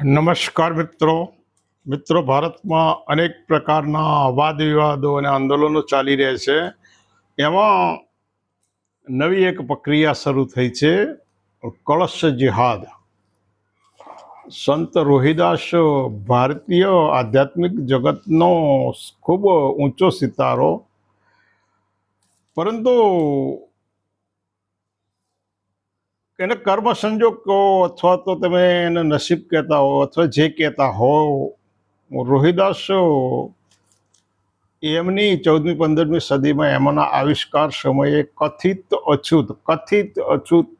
નમસ્કાર મિત્રો, ભારતમાં અનેક પ્રકારના વાદ વિવાદો અને આંદોલનો ચાલી રહ્યા છે. એમાં નવી એક પ્રક્રિયા શરૂ થઈ છે, કળશ જિહાદ. સંત રોહિદાસ ભારતીય આધ્યાત્મિક જગતનો ખૂબ ઊંચો સિતારો, પરંતુ એને કર્મ સંજોગ કહો અથવા તો તમે એને નસીબ કહેતા હો અથવા જે કહેતા હો, રોહિદાસ એમની 14મી 15મી સદીમાં એમના આવિષ્કાર સમયે કથિત અછૂત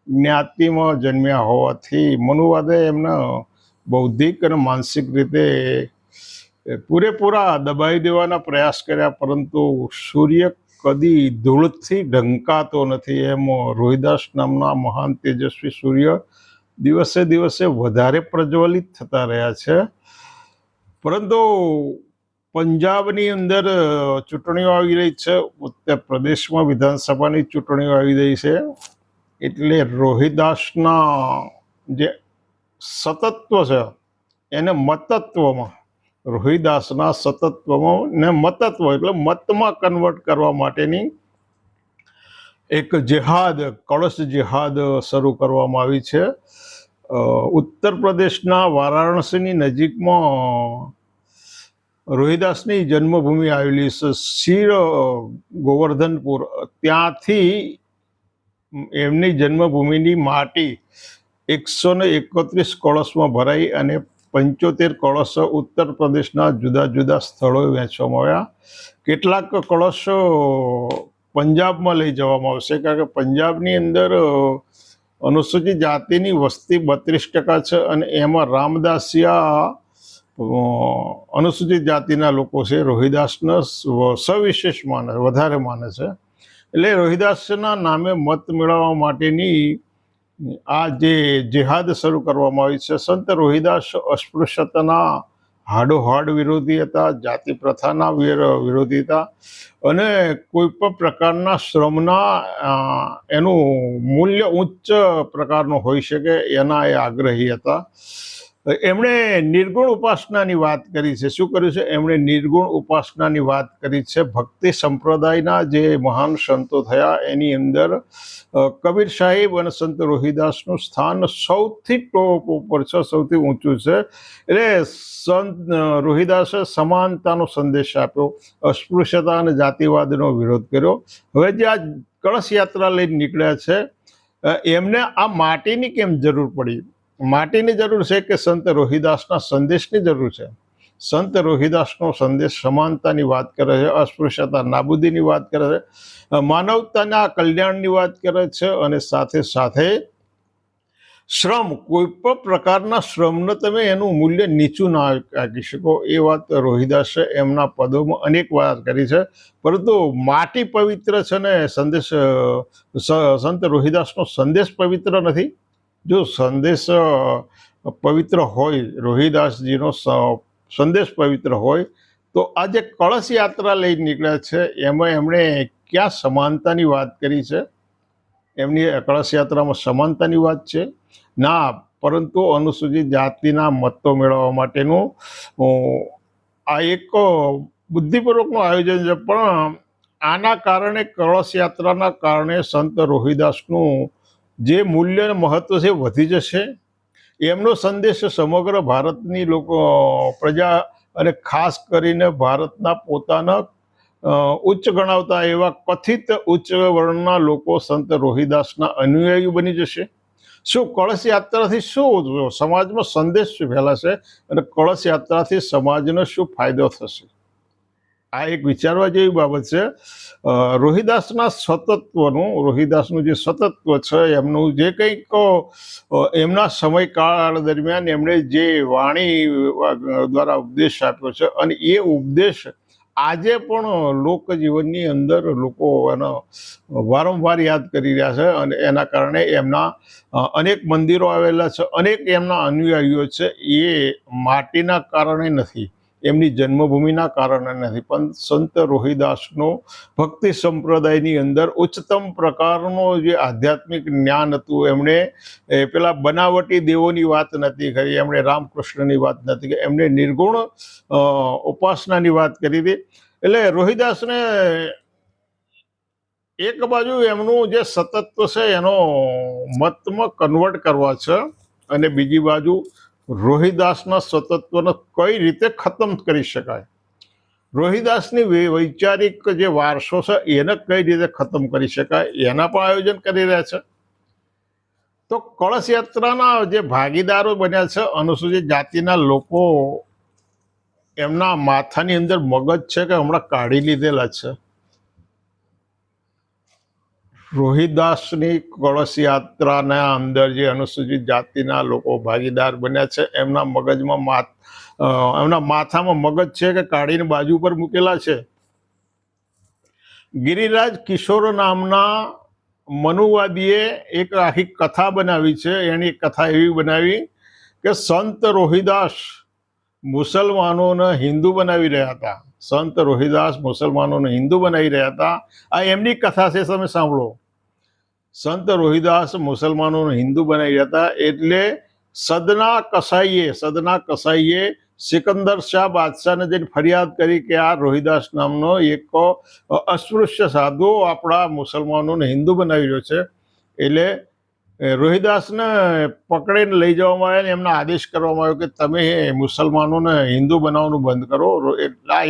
જ્ઞાતિમાં જન્મ્યા હોવાથી મનુવાદે એમને બૌદ્ધિક અને માનસિક રીતે પૂરેપૂરા દબાવી દેવાના પ્રયાસ કર્યા, પરંતુ સૂર્ય કદી ધૂળથી ઢંકાતો નથી. એમ રોહિદાસ નામના મહાન તેજસ્વી સૂર્ય દિવસે દિવસે વધારે પ્રજ્વલિત થતા રહ્યા છે. પરંતુ પંજાબની અંદર ચૂંટણીઓ આવી રહી છે, ઉત્તર પ્રદેશમાં વિધાનસભાની ચૂંટણીઓ આવી રહી છે, એટલે રોહિદાસના જે સતત્વ છે એને મતત્વમાં, રોહિદાસના સતત્વમાં ને મતત્વ એટલે મતમાં કન્વર્ટ કરવા માટેની એક જેહાદ, કળશ જેહાદ શરૂ કરવામાં આવી છે. ઉત્તર પ્રદેશના વારાણસીની નજીકમાં રોહિદાસની જન્મભૂમિ આવેલી છે, શિર ગોવર્ધનપુર. ત્યાંથી એમની જન્મભૂમિની માટી 131 કળશમાં ભરાઈ અને 75 કળશો ઉત્તર પ્રદેશના જુદા જુદા સ્થળોએ વહેંચવામાં આવ્યા. કેટલાક કળશો પંજાબમાં લઈ જવામાં આવશે, કારણ કે પંજાબની અંદર અનુસૂચિત જાતિની વસ્તી 32% છે અને એમાં રામદાસિયા અનુસૂચિત જાતિના લોકો છે. રોહિદાસને સવિશેષ માને, વધારે માને છે. એટલે રોહિદાસના નામે મત મેળવવા માટેની આ જે જેહાદ શરૂ કરવામાં આવી છે. સંત રોહિદાસ અસ્પૃશ્યતાના હાડોહાડ વિરોધી હતા, જાતિ પ્રથાના વિરોધી હતા અને કોઈ પણ પ્રકારના શ્રમના એનું મૂલ્ય ઉચ્ચ પ્રકારનું હોઈ શકે એના એ આગ્રહી હતા. એમણે નિર્ગુણ ઉપાસનાની વાત કરી છે. શું કર્યું છે? એમણે નિર્ગુણ ઉપાસનાની વાત કરી છે. ભક્તિ સંપ્રદાયના જે મહાન સંતો થયા એની અંદર કબીર સાહિબ અને સંત રોહિદાસનું સ્થાન સૌથી ટોપ ઉપર છે, સૌથી ઊંચું છે. એટલે સંત રોહિદાસે સમાનતાનો સંદેશ આપ્યો, અસ્પૃશ્યતા અને જાતિવાદનો વિરોધ કર્યો. હવે જે આ કળશ યાત્રા લઈને નીકળ્યા છે, એમને આ માટીની કેમ જરૂર પડી? માટીની જરૂર છે કે સંત રોહિદાસના સંદેશની જરૂર છે? સંત રોહિદાસનો સંદેશ સમાનતાની વાત કરે છે, અસ્પૃશ્યતા નાબૂદીની વાત કરે છે, માનવતાના કલ્યાણની વાત કરે છે અને સાથે સાથે શ્રમ, કોઈ પણ પ્રકારના શ્રમને તમે એનું મૂલ્ય નીચું ના આંકી શકો એ વાત રોહિદાસે એમના પદોમાં અનેક વાર કરી છે. પરંતુ માટી પવિત્ર છે ને સંદેશ, સંત રોહિદાસનો સંદેશ પવિત્ર નથી. જો સંદેશ પવિત્ર હોય, રોહિદાસજીનો સંદેશ પવિત્ર હોય, તો આ જે કળશ યાત્રા લઈ નીકળ્યા છે એમાં એમણે ક્યાં સમાનતાની વાત કરી છે? એમની કળશ યાત્રામાં સમાનતાની વાત છે? ના, પરંતુ અનુસૂચિત જાતિના મતો મેળવવા માટેનું આ એક બુદ્ધિપૂર્વકનું આયોજન છે. પણ આના કારણે, કળશ યાત્રાના કારણે સંત રોહિદાસનું જે મૂલ્ય અને મહત્વ છે વધી જશે. એમનો સંદેશ સમગ્ર ભારતની પ્રજા અને ખાસ કરીને ભારતના પોતાના ઉચ્ચ ગણાવતા એવા કથિત ઉચ્ચ વર્ણના લોકો સંત રોહિદાસના અનુયાયી બની જશે. શું કળશ યાત્રાથી શું સમાજમાં સંદેશ શું ફેલાશે અને કળશ યાત્રાથી સમાજનો શું ફાયદો થશે? આ એક વિચારવા જેવી બાબત છે. રોહિદાસના સતત્વનું, રોહિદાસનું જે સતત્વ છે, એમનું જે કંઈક એમના સમયકાળ દરમિયાન એમણે જે વાણી દ્વારા ઉપદેશ આપ્યો છે અને એ ઉપદેશ આજે પણ લોકજીવનની અંદર લોકો એનો વારંવાર યાદ કરી રહ્યા છે અને એના કારણે એમના અનેક મંદિરો આવેલા છે, અનેક એમના અનુયાયીઓ છે. એ માટીના કારણે નથી, એમની જન્મભૂમિના કારણે નથી, પણ સંત રોહિદાસનો ભક્તિ સંપ્રદાયની અંદર ઉચ્ચતમ પ્રકારનો જે આધ્યાત્મિક જ્ઞાન હતું. એમણે પેલા બનાવટી દેવોની વાત નથી કરી, એમણે રામકૃષ્ણની વાત નથી કરી, એમણે નિર્ગુણ ઉપાસનાની વાત કરી હતી. એટલે રોહિદાસને એક બાજુ એમનું જે સતત્વ છે એનો મતમાં કન્વર્ટ કરવા છે, અને બીજી બાજુ રોહિદાસના સતત્વને કઈ રીતે ખતમ કરી શકાય, રોહિદાસની વૈચારિક જે વારસો છે એને કઈ રીતે ખતમ કરી શકાય એના પણ આયોજન કરી રહ્યા છે. તો કળશ યાત્રાના જે ભાગીદારો બન્યા છે અનુસૂચિત જાતિના લોકો, એમના માથાની અંદર મગજ છે કે હમણાં કાઢી લીધેલા છે. રોહિદાસની કળશ યાત્રાના અંદર જે અનુસૂચિત જાતિના લોકો ભાગીદાર બન્યા છે એમના મગજમાં એમના માથામાં મગજ છે કે કાઢીને બાજુ પર મૂકેલા છે. ગિરિરાજ કિશોર નામના મનુવાદીએ એક આખી કથા બનાવી છે. એની કથા એવી બનાવી કે સંત રોહિદાસ મુસલમાનોને હિન્દુ બનાવી રહ્યા હતા. સંત રોહિદાસ મુસલમાનોને હિન્દુ બનાવી રહ્યા હતા. આ એમની કથા છે, તમે સાંભળો. સંત રોહિદાસ મુસલમાનોને હિન્દુ બનાવી રહ્યા હતા એટલે સદના કસાઈએ સિકંદર શાહ બાદશાહને જઈને ફરિયાદ કરી કે આ રોહિદાસ નામનો એક અસ્પૃશ્ય સાધુ આપણા મુસલમાનોને હિન્દુ બનાવી રહ્યો છે. એટલે રોહિદાસને પકડીને લઈ જવામાં આવ્યા, એમને આદેશ કરવામાં આવ્યો કે તમે મુસલમાનોને હિન્દુ બનાવવાનું બંધ કરો.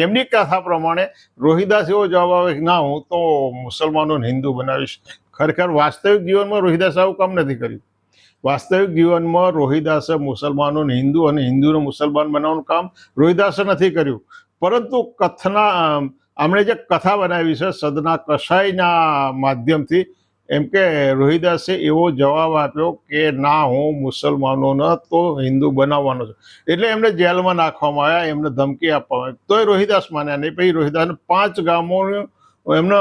એમની કથા પ્રમાણે રોહિદાસ એવો જવાબ આવે કે ના, હું તો મુસલમાનોને હિન્દુ બનાવીશ. ખરેખર વાસ્તવિક જીવનમાં રોહિદાસ આવું કામ નથી કર્યું. વાસ્તવિક જીવનમાં રોહિદાસે મુસલમાનોને હિન્દુ અને હિન્દુને મુસલમાન બનાવવાનું કામ રોહિદાસે નથી કર્યું. પરંતુ આમણે જે કથા બનાવી છે સદના કસાઈના માધ્યમથી, એમ કે રોહિદાસે એવો જવાબ આપ્યો કે ના, હું મુસલમાનોને તો હિન્દુ બનાવવાનો છું. એટલે એમને જેલમાં નાખવામાં આવ્યા, એમને ધમકી આપવામાં આવી. તોય રોહિદાસ માન્યા નહીં. પછી રોહિદાસને 5 ગામોનું એમને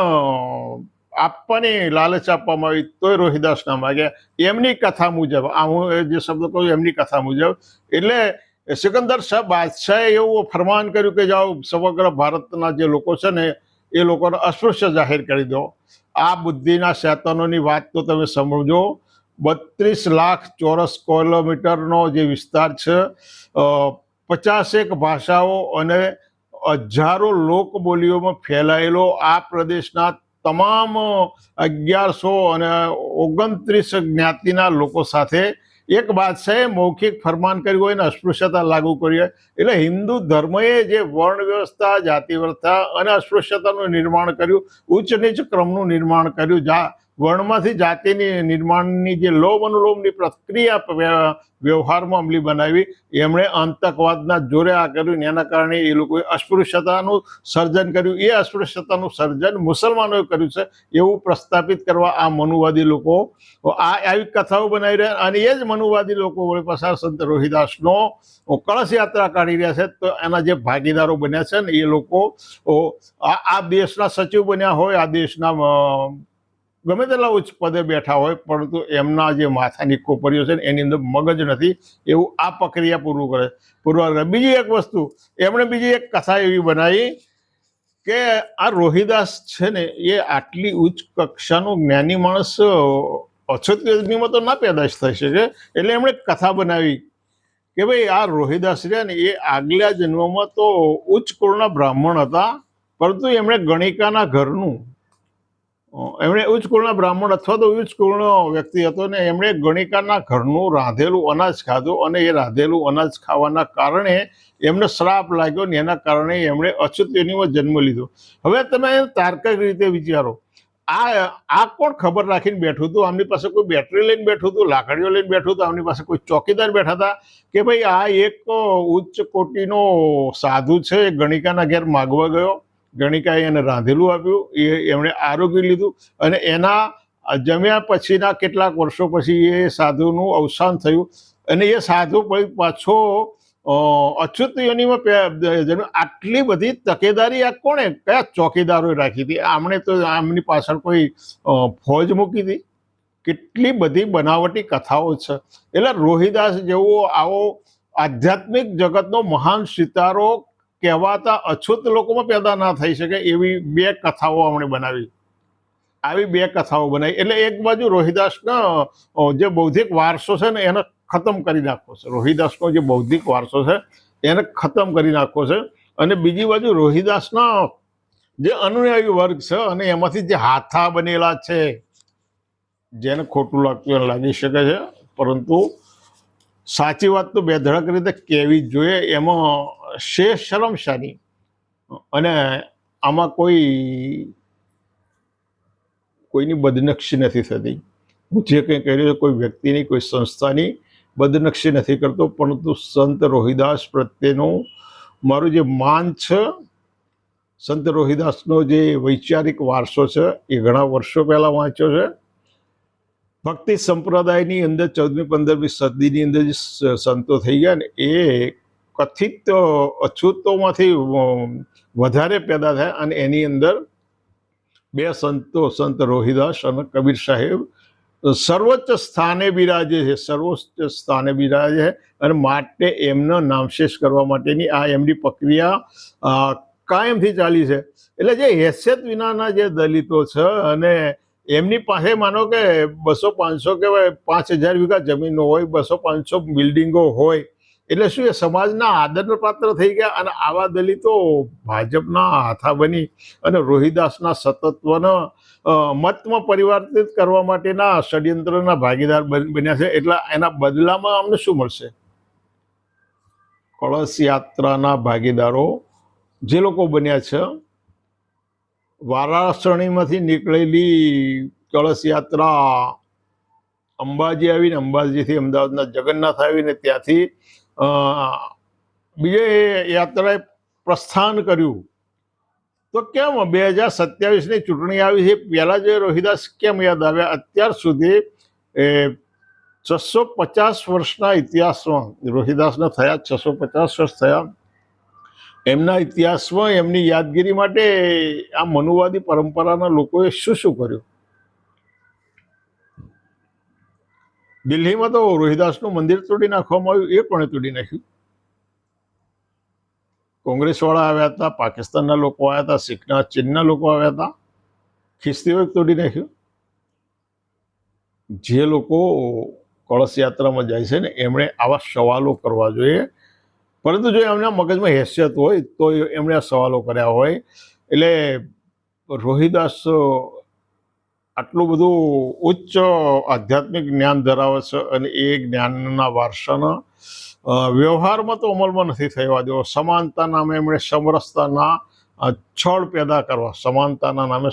આપવાની લાલચ આપવામાં આવી, તોય રોહિદાસ ના માગ્યા. એમની કથા મુજબ, આ હું જે શબ્દ કહું એમની કથા મુજબ, એટલે સિકંદર શાહ બાદશાહે એવું ફરમાન કર્યું કે જાઓ સમગ્ર ભારતના જે લોકો છે ને એ લોકોને અસ્પૃશ્ય જાહેર કરી દો. આ બુદ્ધિના શેતાનોની વાત તો તમે સમજો. 32 લાખ ચોરસ કિલોમીટરનો જે વિસ્તાર છે, 50 ભાષાઓ અને હજારો લોકબોલીઓમાં ફેલાયેલો આ પ્રદેશના તમામ 1129 જ્ઞાતિના લોકો સાથે એક બાદશાહે મૌખિક ફરમાન કર્યું હોય ને અસ્પૃશ્યતા લાગુ કરી હોય. એટલે હિન્દુ ધર્મએ જે વર્ણ વ્યવસ્થા, જાતિ વ્યવસ્થા અને અસ્પૃશ્યતાનું નિર્માણ કર્યું, ઉચ્ચ નીચ ક્રમનું નિર્માણ કર્યું, વર્ણમાંથી જાતિની નિર્માણની જે લોભ અનુલોભની પ્રક્રિયા વ્યવહારમાં અમલી બનાવી, એમણે આતંકવાદના જોરે આ કર્યું. એના કારણે એ લોકોએ અસ્પૃશ્યતાનું સર્જન કર્યું. એ અસ્પૃશ્યતાનું સર્જન મુસલમાનોએ કર્યું છે એવું પ્રસ્થાપિત કરવા આ મનુવાદી લોકો આવી કથાઓ બનાવી રહ્યા. અને એ જ મનુવાદી લોકો વડે પસાર સંત રોહિદાસનો કળશ યાત્રા કાઢી રહ્યા છે. તો એના જે ભાગીદારો બન્યા છે ને એ લોકો આ દેશના સચિવ બન્યા હોય, આ દેશના ગમે તેટલા ઉચ્ચ પદે બેઠા હોય, પરંતુ એમના જે માથાની કોપરીઓ છે ને એની અંદર મગજ નથી, એવું આ પ્રક્રિયા પુરવાર કરે. બીજી એક વસ્તુ, એમણે બીજી એક કથા એવી બનાવી કે આ રોહિદાસ છે ને એ આટલી ઉચ્ચ કક્ષાનો જ્ઞાની માણસ અછત યોજનીમાં તો ના પેદાશ થઈ શકે. એટલે એમણે કથા બનાવી કે ભાઈ આ રોહિદાસ રહ્યા ને એ આગલા જન્મમાં તો ઉચ્ચ કુળના બ્રાહ્મણ હતા, પરંતુ એમણે ગણિકાના ઘરનું, એમણે ઉચ્ચ કુળના બ્રાહ્મણ અથવા તો ઉચ્ચ કુળનો વ્યક્તિ હતો ને એમણે ગણિકાના ઘરનું રાંધેલું અનાજ ખાધું, અને એ રાંધેલું અનાજ ખાવાના કારણે એમને શ્રાપ લાગ્યો ને એના કારણે એમણે અચ્યુત યોનિમાં જન્મ લીધો. હવે તમે તાર્કિક રીતે વિચારો, આ કોણ ખબર રાખીને બેઠું હતું? આમની પાસે કોઈ બેટરી લઈને બેઠું હતું, લાકડીઓ લઈને બેઠું હતું, આમની પાસે કોઈ ચોકીદાર બેઠા હતા કે ભાઈ આ એક ઉચ્ચ કોટીનો સાધુ છે, ગણિકાના ઘેર માગવા ગયો, ગણિકાએ એને રાંધેલું આપ્યું, એમણે આરોગ્ય લીધું, અને એના જમ્યા પછીના કેટલાક વર્ષો પછી એ સાધુનું અવસાન થયું, અને એ સાધુ પાછો અચ્યુત યોનિમાં. આટલી બધી તકેદારી આ કોણે, કયા ચોકીદારોએ રાખી હતી? આમણે તો આમની પાછળ કોઈ ફોજ મૂકી હતી? કેટલી બધી બનાવટી કથાઓ છે. એટલે રોહિદાસ જેવો આવો આધ્યાત્મિક જગતનો મહાન સિતારો કહેવાતા અછૂત લોકોમાં પેદા ના થઈ શકે એવી બે કથાઓ આપણે બનાવી. આવી બે કથાઓ બનાવી એટલે એક બાજુ રોહિદાસનો જે બૌદ્ધિક વારસો છે ને એને ખતમ કરી નાખવો છે. રોહિદાસનો જે બૌદ્ધિક વારસો છે એને ખતમ કરી નાખવો છે. અને બીજી બાજુ રોહિદાસના જે અનુયાયી વર્ગ છે અને એમાંથી જે હાથા બનેલા છે, જેને ખોટું લાગતું લાગી શકે છે, પરંતુ સાચી વાત તો બેધડક રીતે કહેવી જ જોઈએ. એમાં શરમ શાની. અને આમાં કોઈની બદનક્ષી નથી થતી. હું જે કંઈ કહી રહ્યો કોઈ વ્યક્તિની કોઈ સંસ્થાની બદનક્ષી નથી કરતો, પરંતુ સંત રોહિદાસ પ્રત્યેનું મારું જે માન છે, સંત રોહિદાસનો જે વૈચારિક વારસો છે એ ઘણા વર્ષો પહેલા વાંચ્યો છે. ભક્તિ સંપ્રદાયની અંદર 14મી-15મી સદીની અંદર જે સંતો થઈ ગયા ને એ કથિત અછૂતોમાંથી વધારે પેદા થયા અને એની અંદર બે સંતો, સંત રોહિદાસ અને કબીર સાહેબ સર્વોચ્ચ સ્થાને બિરાજે છે, સર્વોચ્ચ સ્થાને બિરાજે છે. અને માટે એમનો નામશેષ કરવા માટેની આ એમની પ્રક્રિયા કાયમથી ચાલી છે. એટલે જે હેસિયત વિનાના જે દલિતો છે અને એમની પાસે માનો કે 200-500 કે 5000 વીઘા જમીનો હોય, 200-500 બિલ્ડિંગો હોય, એટલે શું એ સમાજના આદરનો પાત્ર થઈ ગયા. અને આવા દલિતો ભાજપના હાથા બની અને રોહિદાસના સતત્વનો મતમાં પરિવર્તિત કરવા માટેના ષડયંત્રના ભાગીદાર બન્યા છે. એટલે એના બદલામાં અમને શું મળશે? કળશ યાત્રાના ભાગીદારો જે લોકો બન્યા છે, વારાણસીમાંથી નીકળેલી કળશ યાત્રા અંબાજી આવીને અંબાજીથી અમદાવાદના જગન્નાથ આવીને ત્યાંથી બીજે યાત્રાએ પ્રસ્થાન કર્યું. તો કેમ 2027ની ચૂંટણી આવી છે પહેલા જે રોહિદાસ કેમ યાદ આવ્યા? અત્યાર સુધી 650 વર્ષના ઇતિહાસમાં રોહિદાસને થયા 650 વર્ષ થયા. એમના ઇતિહાસમાં એમની યાદગીરી માટે આ મનુવાદી પરંપરાના લોકોએ શું શું કર્યું? દિલ્હીમાં તો રોહિદાસનું મંદિર તોડી નાખવામાં આવ્યું. એ કોણે તોડી નાખ્યું? કોંગ્રેસવાળા આવ્યા હતા, પાકિસ્તાનના લોકો આવ્યા હતા, શીખના ચીનના લોકો આવ્યા હતા, ખિસ્તીઓ તોડી નાખ્યું. જે લોકો કળશ યાત્રામાં જાય છે ને એમણે આવા સવાલો કરવા જોઈએ. પરંતુ જો એમના મગજમાં હેસિયત હોય તો એમણે આ સવાલો કર્યા હોય. એટલે રોહિદાસ આટલું બધું ઉચ્ચ આધ્યાત્મિક જ્ઞાન ધરાવે છે અને એ જ્ઞાનના વારસાના વ્યવહારમાં તો અમલમાં નથી થવા દેવો. સમાનતા નામે એમણે સમરસતાના છળ પેદા કરવા, સમાનતાના નામે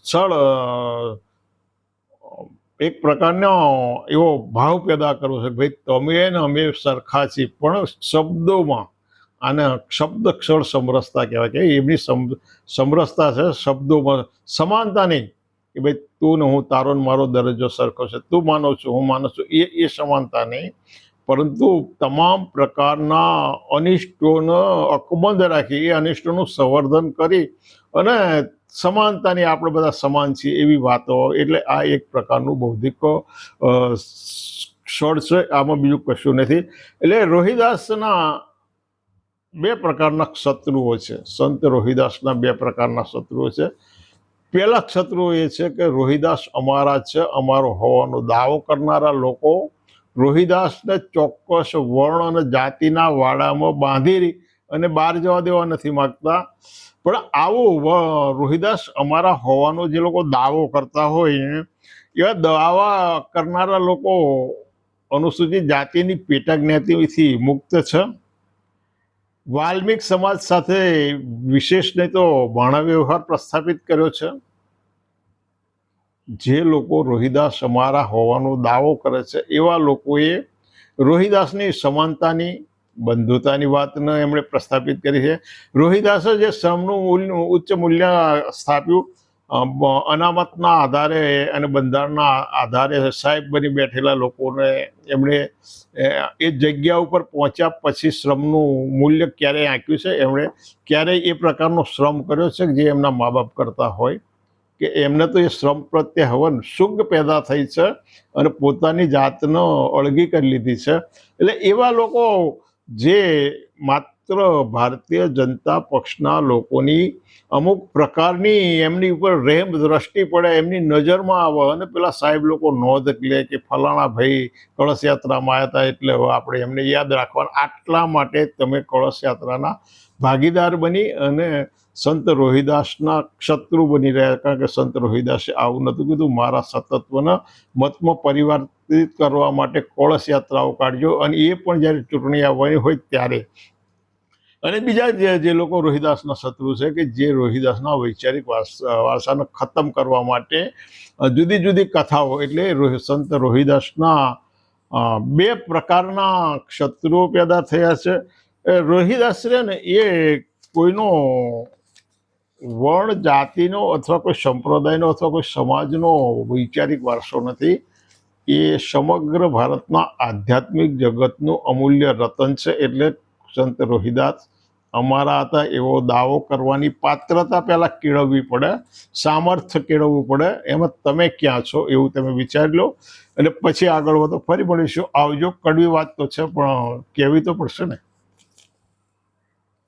છળ એક પ્રકારનો એવો ભાવ પેદા કરવો છે, ભાઈ તમે ને અમે સરખા છીએ, પણ શબ્દોમાં. આને શબ્દ ક્ષળ સમરસતા કહેવાય કે એમની સમરસતા છે શબ્દોમાં, સમાનતા નહીં કે ભાઈ તું ને હું, તારો ને મારો દરજ્જો સરખો છે, તું માનો છું હું માનું છું, એ સમાનતા નહીં. પરંતુ તમામ પ્રકારના અનિષ્ટોનો અકબંધ રાખી એ અનિષ્ટોનું સંવર્ધન કરી અને સમાનતાની આપણે બધા સમાન છીએ એવી વાતો. એટલે આ એક પ્રકારનું બૌદ્ધિક ક્ષળ છે, આમાં બીજું કશું નથી. એટલે રોહિદાસના બે પ્રકારના શત્રુઓ છે. સંત રોહિદાસના બે પ્રકારના શત્રુઓ છે. પહેલા શત્રુઓ એ છે કે રોહિદાસ અમારા છે, અમારો હોવાનો દાવો કરનારા લોકો રોહિદાસને ચોક્કસ વર્ણ અને જાતિના વાડામાં બાંધી અને બહાર જવા દેવા નથી માગતા. પણ આવો રોહિદાસ અમારા હોવાનો જે લોકો દાવો કરતા હોય એવા દાવા કરનારા લોકો અનુસૂચિત જાતિની પેટા જ્ઞાતિથી મુક્ત છે. વાલ્મિક સમાજ સાથે વિશેષ નહીં તો બાણા વ્યવહાર પ્રસ્થાપિત કર્યો છે. જે લોકો રોહિદાસ અમારા હોવાનો દાવો કરે છે એવા લોકોએ રોહિદાસની સમાનતાની, બંધુતાની વાતને એમણે પ્રસ્થાપિત કરી છે. રોહિદાસે જે શ્રમનું ઉચ્ચ મૂલ્ય સ્થાપ્યું, અનામતના આધારે અને બંધારણના આધારે સાહેબ બની બેઠેલા લોકોને એમણે એ જગ્યા ઉપર પહોંચ્યા પછી શ્રમનું મૂલ્ય ક્યારેય આંક્યું છે? એમણે ક્યારેય એ પ્રકારનો શ્રમ કર્યો છે જે એમના મા બાપ કરતા હોય? કે એમને તો એ શ્રમ પ્રત્યે હવન સુગ પેદા થઈ છે અને પોતાની જાતનો અળગી કરી લીધી છે. એટલે એવા લોકો જે માત્ર માત્ર ભારતીય જનતા પક્ષના લોકોની અમુક પ્રકારની એમની ઉપર રહેમ દ્રષ્ટિ પડે, એમની નજરમાં આવે અને પેલા સાહેબ લોકો નોંધ લે કે ફલાણા ભાઈ કળશ યાત્રામાં આવ્યા હતા એટલે હવે આપણે એમને યાદ રાખવાના, આટલા માટે તમે કળશ યાત્રાના ભાગીદાર બની અને સંત રોહિદાસના શત્રુ બની રહ્યા. કારણ કે સંત રોહિદાસે આવું નહોતું કીધું, મારા સતત્વના મતમાં પરિવર્તિત કરવા માટે કળશ યાત્રાઓ કાઢજો, અને એ પણ જ્યારે ચૂંટણી આવવાની હોય ત્યારે. અને બીજા જે લોકો રોહિદાસના શત્રુ છે કે જે રોહિદાસના વૈચારિક વારસાને ખતમ કરવા માટે જુદી જુદી કથાઓ, એટલે સંત રોહિદાસના બે પ્રકારના શત્રુઓ પેદા થયા છે. રોહિદાસ છે ને એ કોઈનો વર્ણ જાતિનો અથવા કોઈ સંપ્રદાયનો અથવા કોઈ સમાજનો વૈચારિક વારસો નથી. એ સમગ્ર ભારતના આધ્યાત્મિક જગતનું અમૂલ્ય રતન છે. એટલે સંત રોહિદાસ અમારા હતા એવો દાવો કરવાની પાત્રતા પહેલાં કેળવવી પડે, સામર્થ્ય કેળવવું પડે. એમાં તમે ક્યાં છો એવું તમે વિચારી લો અને પછી આગળ વધો. ફરી મળીશું. આવજો. કડવી વાત તો છે પણ કહેવી તો પડશે ને.